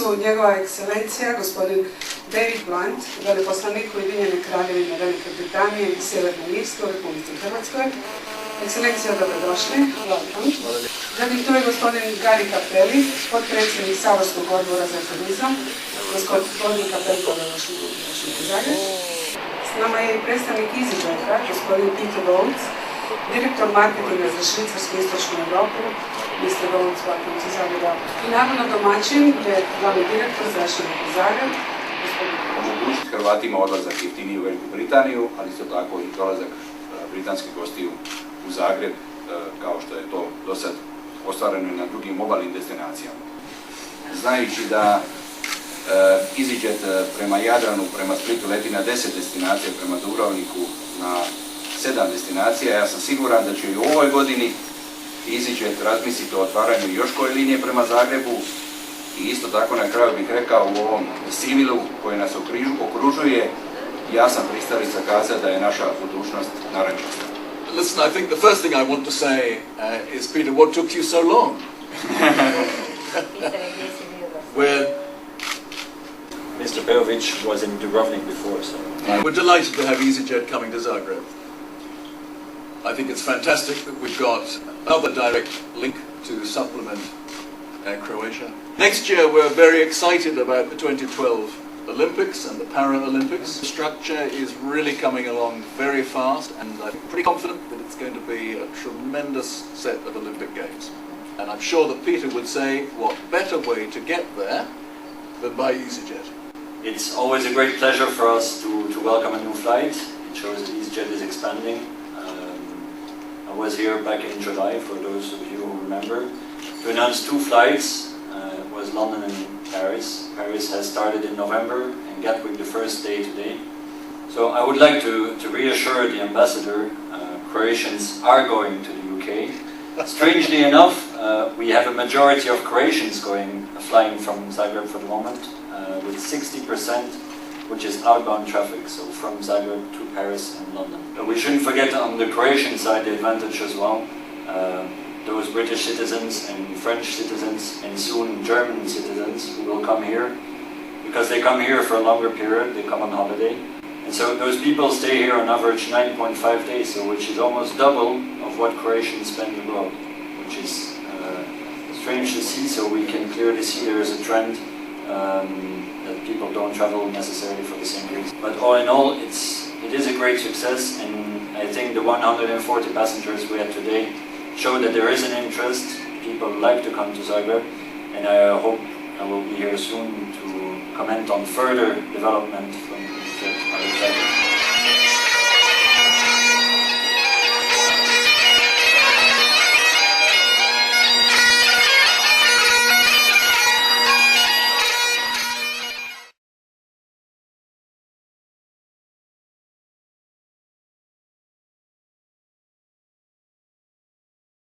su njegova ekscelencija, gospodin David Blunt, veleposlanik Ujedinjene Kraljevine Velike Britanije i Sjeverne Irske u Republici Hrvatskoj. Ekscelencija, dobrodošli. Zatim tu je gospodin Gari Capelli, potpredsjednik Saborskog odbora za turizam. Gospodin Capelli, dobrodošli u Zagreb. S nama je i predstavnik easyJet-a, gospodin Peter, direktor marketinga za Švicarsku i Istočnu Europu. Mr. Dolc, welcome to Zagreb. I naravno domaćin je glavni direktor Zračne luke Zagreb, gospodin omogućiti Hrvatima odlazak jeftiniji u Veliku Britaniju, ali isto tako i dolazak britanskih gostiju u Zagreb, kao što je to do sad ostvareno i na drugim obalnim destinacijama. Znajući da easyJet prema Jadranu, prema Splitu leti na 10 destinacija, prema Dubrovniku na 7 destinacija, ja sam siguran da će i u ovoj godini easyJet razmisliti o otvaranju još koje linije prema Zagrebu i isto tako na kraju bih rekao u ovom sivilu koji nas okružuje, ja sam pristalica kazati da je naša budućnost narančasta. Listen, I think the first thing I want to say is, Peter, what took you so long? Mr. Pejovic was in Dubrovnik before, so... We're delighted to have easyJet coming to Zagreb. I think it's fantastic that we've got another direct link to supplement Croatia. Next year we're very excited about the 2012 Olympics and the Paralympics. The structure is really coming along very fast, and I'm pretty confident that it's going to be a tremendous set of Olympic Games. And I'm sure that Peter would say, what better way to get there than by easyJet. It's always a great pleasure for us to welcome a new flight. It shows that easyJet is expanding. I was here back in July, for those of you who remember, to announce 2 flights. It was London and Paris. Paris has started in November, and Gatwick the first day today. So I would like to reassure the ambassador, Croatians are going to the UK. Strangely enough, we have a majority of Croatians flying from Zagreb for the moment, with 60%, which is outbound traffic, so from Zagreb to Paris and London. We shouldn't forget on the Croatian side the advantage as well. Those British citizens and French citizens and soon German citizens who will come here, because they come here for a longer period, they come on holiday. And so those people stay here on average 9.5 days, so which is almost double of what Croatians spend abroad, which is strange to see, so we can clearly see there is a trend that people don't travel necessarily for the same reason. But all in all, it is a great success, and I think the 140 passengers we had today show that there is an interest. People like to come to Zagreb, and I hope I will be here soon to comment on further development from the other side.